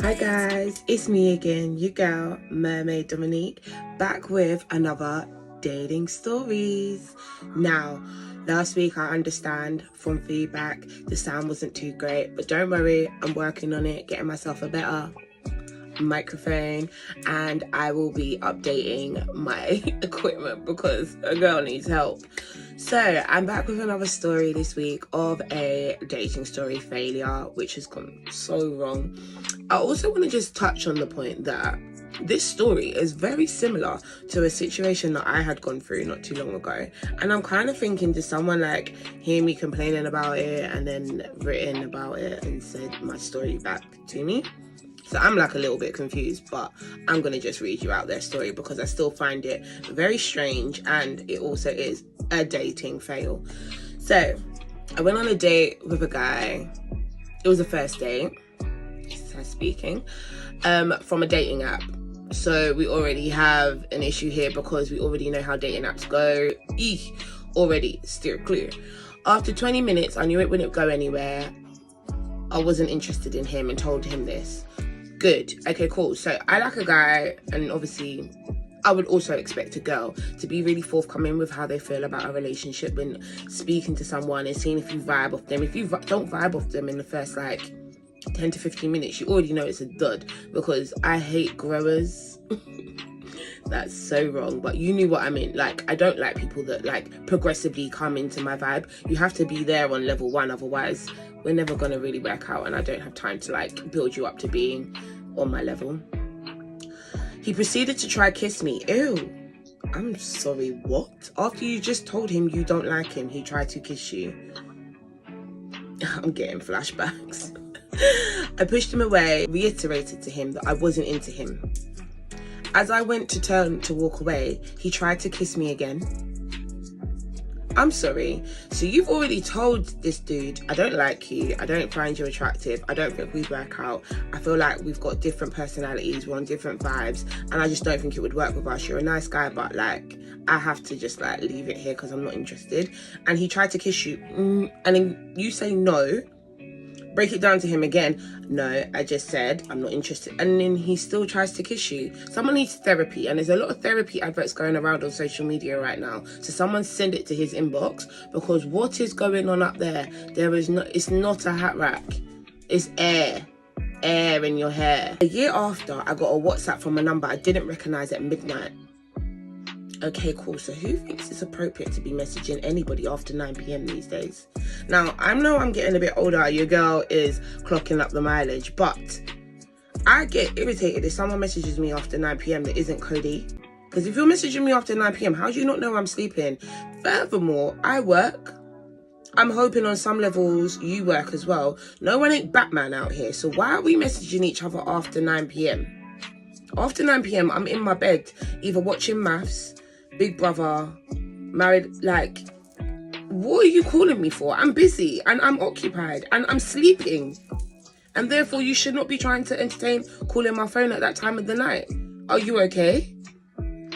Hi guys, it's me again, your girl, Mermaid Dominique, back with another dating stories. Now, last week I understand from feedback the sound wasn't too great, but don't worry, I'm working on it, getting myself a better microphone, and I will be updating my equipment because a girl needs help. So I'm back with another story this week of a dating story failure, which has gone so wrong. I also want to just touch on the point that this story is very similar to a situation that I had gone through not too long ago. And I'm kind of thinking, did someone like hear me complaining about it and then written about it and said my story back to me? So I'm like a little bit confused, but I'm going to just read you out their story because I still find it very strange, and it also is a dating fail. So I went on a date with a guy. It was a first date, speaking, from a dating app. So we already have an issue here because we already know how dating apps go. Already steer clear. After 20 minutes, I knew it wouldn't go anywhere. I wasn't interested in him and told him this. Good. Okay, cool. So I like a guy, and obviously I would also expect a girl to be really forthcoming with how they feel about a relationship when speaking to someone and seeing if you vibe off them. If you don't vibe off them in the first 10 to 15 minutes, you already know it's a dud, because I hate growers. That's so wrong, but you knew what I meant. I don't like people that progressively come into my vibe. You have to be there on level 1, otherwise we're never gonna really work out, and I don't have time to build you up to being on my level. He proceeded to try kiss me. Ew. I'm sorry, what? After you just told him you don't like him, he tried to kiss you. I'm getting flashbacks. I pushed him away, reiterated to him that I wasn't into him. As I went to turn to walk away, he tried to kiss me again. I'm sorry, so you've already told this dude, I don't like you, I don't find you attractive, I don't think we work out, I feel like we've got different personalities, we're on different vibes, and I just don't think it would work with us. You're a nice guy, but I have to just leave it here because I'm not interested. And he tried to kiss you, and then you say no. Break it down to him again. No, I just said I'm not interested. And then he still tries to kiss you. Someone needs therapy, and there's a lot of therapy adverts going around on social media right now. So someone send it to his inbox, because what is going on up there? It's not a hat rack. It's air in your hair. A year after, I got a WhatsApp from a number I didn't recognize at midnight. Okay, cool. So who thinks it's appropriate to be messaging anybody after 9 p.m. these days? Now, I know I'm getting a bit older. Your girl is clocking up the mileage, but I get irritated if someone messages me after 9 p.m. that isn't Cody. Because if you're messaging me after 9 p.m., how do you not know I'm sleeping? Furthermore, I work. I'm hoping on some levels you work as well. No one ain't Batman out here. So why are we messaging each other after 9 p.m.? After 9 p.m, I'm in my bed, either watching maths, Big Brother, married. What are you calling me for? I'm busy and I'm occupied and I'm sleeping, and therefore you should not be trying to entertain calling my phone at that time of the night. Are you okay?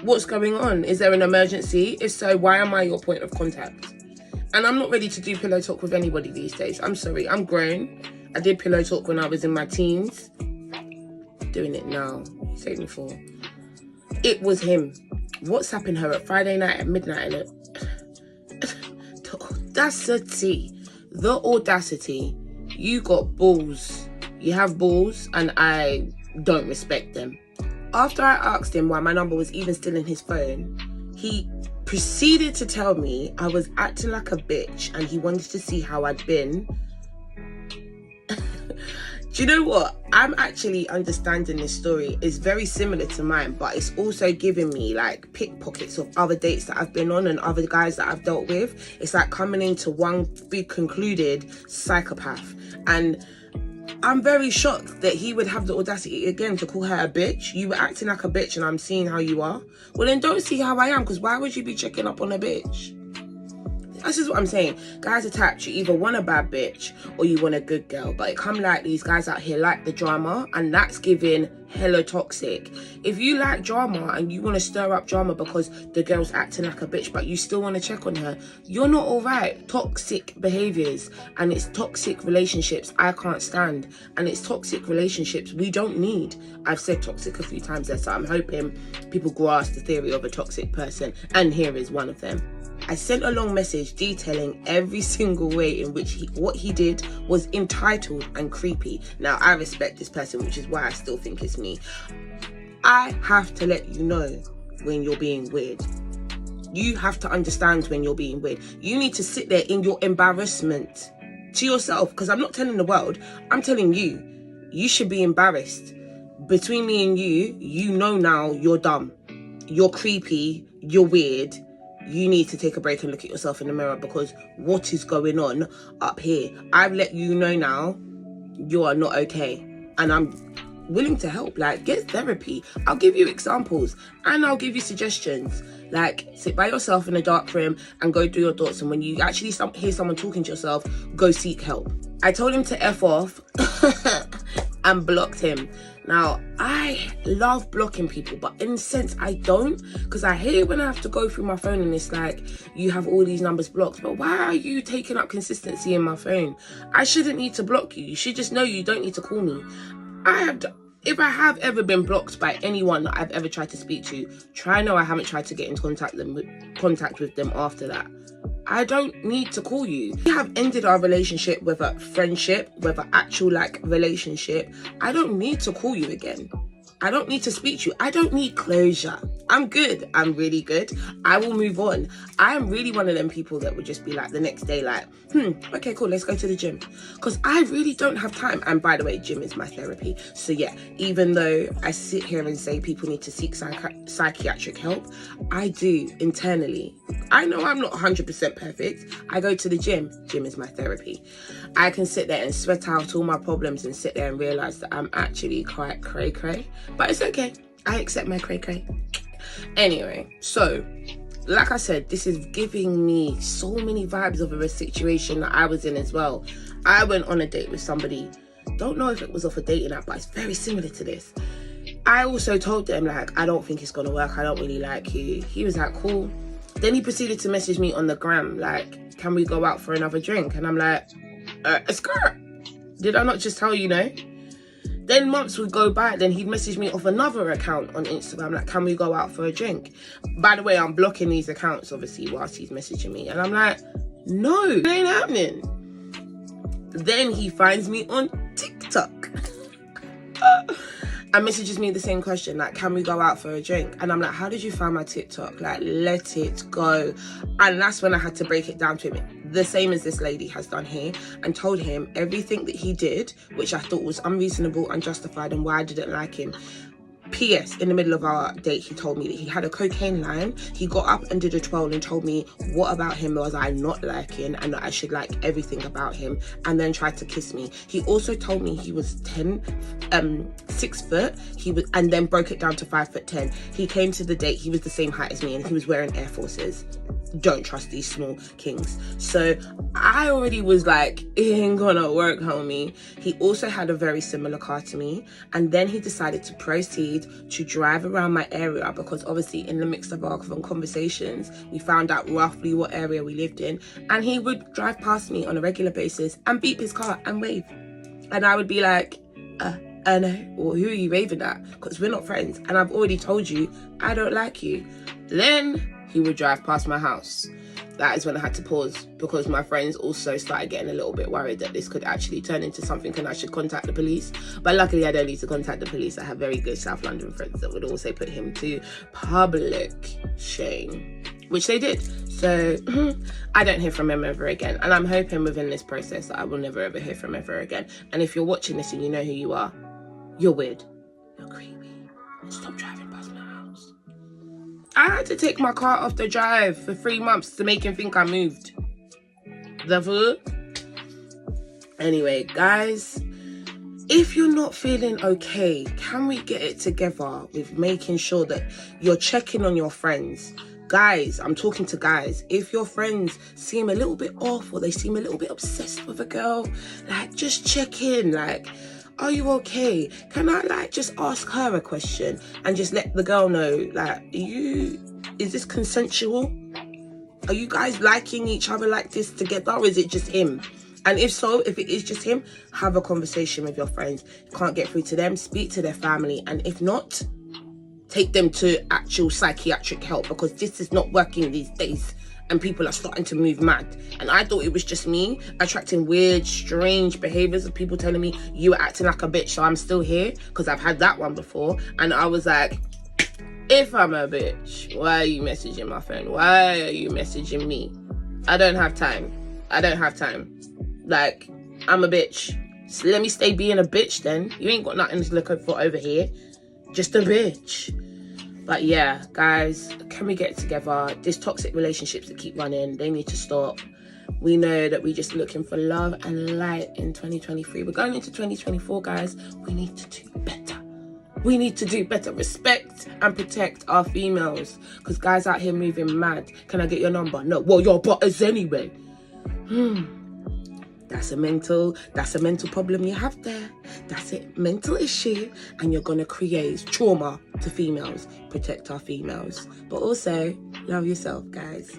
What's going on? Is there an emergency? If so, why am I your point of contact? And I'm not ready to do pillow talk with anybody these days. I'm sorry, I'm grown. I did pillow talk when I was in my teens. Doing it now. You saved me for. It was him. WhatsApping her at Friday night at midnight. The audacity. You got balls. You have balls, and I don't respect them. After I asked him why my number was even still in his phone, he proceeded to tell me I was acting like a bitch and he wanted to see how I'd been. Do you know what? I'm actually understanding this story. It's very similar to mine, but it's also giving me pickpockets of other dates that I've been on and other guys that I've dealt with. It's like coming into one big concluded psychopath. And I'm very shocked that he would have the audacity again to call her a bitch. You were acting like a bitch and I'm seeing how you are. Well, then don't see how I am, because why would you be checking up on a bitch? This is what I'm saying. Guys attach, you either want a bad bitch or you want a good girl. But it come these guys out here like the drama, and that's giving hella toxic. If you like drama and you want to stir up drama because the girl's acting like a bitch but you still want to check on her, you're not all right. Toxic behaviors, and it's toxic relationships I can't stand, and it's toxic relationships we don't need. I've said toxic a few times there, so I'm hoping people grasp the theory of a toxic person, and here is one of them. I sent a long message detailing every single way in which what he did was entitled and creepy. Now, I respect this person, which is why I still think it's me. I have to let you know when you're being weird. You have to understand when you're being weird. You need to sit there in your embarrassment to yourself, because I'm not telling the world, I'm telling you. You should be embarrassed. Between me and you, you know now you're dumb. You're creepy. You're weird. You need to take a break and look at yourself in the mirror, because what is going on up here? I've let you know now you are not okay, and I'm willing to help. Like, get therapy. I'll give you examples and I'll give you suggestions. Like, sit by yourself in a dark room and go through your thoughts, and when you actually hear someone talking to yourself, go seek help. I told him to F off and blocked him. Now, I love blocking people, but in a sense I don't, because I hate when I have to go through my phone and it's like, you have all these numbers blocked, but why are you taking up consistency in my phone? I shouldn't need to block you. You should just know you don't need to call me. If I have ever been blocked by anyone that I've ever tried to speak to, know I haven't tried to get in contact with them after that. I don't need to call you. We have ended our relationship, whether friendship, whether actual relationship. I don't need to call you again. I don't need to speak to you. I don't need closure. I'm good. I'm really good. I will move on. I am really one of them people that would just be like the next day like, okay, cool, let's go to the gym. Because I really don't have time. And by the way, gym is my therapy. So yeah, even though I sit here and say people need to seek psychiatric help, I do internally. I know I'm not 100% perfect. I go to the gym. Gym is my therapy. I can sit there and sweat out all my problems and sit there and realize that I'm actually quite cray-cray. But it's okay. I accept my cray-cray. Anyway, so like I said, this is giving me so many vibes of a situation that I was in as well. I went on a date with somebody. Don't know if it was off a dating app, but it's very similar to this. I also told them, like, I don't think it's gonna work. I don't really like you. He was like, cool. Then he proceeded to message me on the gram, like, can we go out for another drink? And I'm like, skirt. Did I not just tell you no? Then months would go by, then he'd message me off another account on Instagram, like, can we go out for a drink? By the way, I'm blocking these accounts, obviously, whilst he's messaging me. And I'm like, no, it ain't happening. Then he finds me on TikTok and messages me the same question, like, can we go out for a drink? And I'm like, how did you find my TikTok? Like, let it go. And that's when I had to break it down to him, the same as this lady has done here, and told him everything that he did, which I thought was unreasonable, unjustified, and why I didn't like him. P.S. In the middle of our date, he told me that he had a cocaine line. He got up and did a twirl and told me what about him was I not liking and that I should like everything about him, and then tried to kiss me. He also told me he was 6 foot. And then broke it down to 5'10". He came to the date. He was the same height as me and he was wearing Air Forces. Don't trust these small kings. So I already was like, it ain't gonna work, homie. He also had a very similar car to me, and then he decided to proceed to drive around my area, because obviously in the mix of our conversations we found out roughly what area we lived in, and he would drive past me on a regular basis and beep his car and wave, and I would be like, no, or who are you waving at? Because we're not friends and I've already told you I don't like you. Then he would drive past my house. That is when I had to pause, because my friends also started getting a little bit worried that this could actually turn into something and I should contact the police. But luckily I don't need to contact the police. I have very good South London friends that would also put him to public shame, which they did. So I don't hear from him ever again. And I'm hoping within this process that I will never ever hear from him ever again. And if you're watching this and you know who you are, you're weird. You're creepy. Stop driving past my house. I had to take my car off the drive for 3 months to make him think I moved. The fuck? Anyway, guys, if you're not feeling okay, can we get it together with making sure that you're checking on your friends? Guys, I'm talking to guys. If your friends seem a little bit off or they seem a little bit obsessed with a girl, like, just check in. Like, are you okay? Can I like just ask her a question and just let the girl know, like, is this consensual? Are you guys liking each other like this together, or is it just him? And if so, if it is just him, have a conversation with your friends. Can't get through to them, speak to their family. And if not, take them to actual psychiatric help, because this is not working these days. And people are starting to move mad. And I thought it was just me attracting weird, strange behaviors of people telling me, you were acting like a bitch, so I'm still here. Because I've had that one before. And I was like, if I'm a bitch, why are you messaging my friend? Why are you messaging me? I don't have time. Like, I'm a bitch. So let me stay being a bitch then. You ain't got nothing to look for over here. Just a bitch. But yeah, guys, can we get together? These toxic relationships that keep running, they need to stop. We know that we're just looking for love and light in 2023. We're going into 2024, guys. We need to do better. We need to do better. Respect and protect our females. Because guys out here moving mad. Can I get your number? No. Well, your butters anyway. That's a mental problem you have there. That's it. Mental issue. And you're going to create trauma to females. Protect our females. But also, love yourself, guys.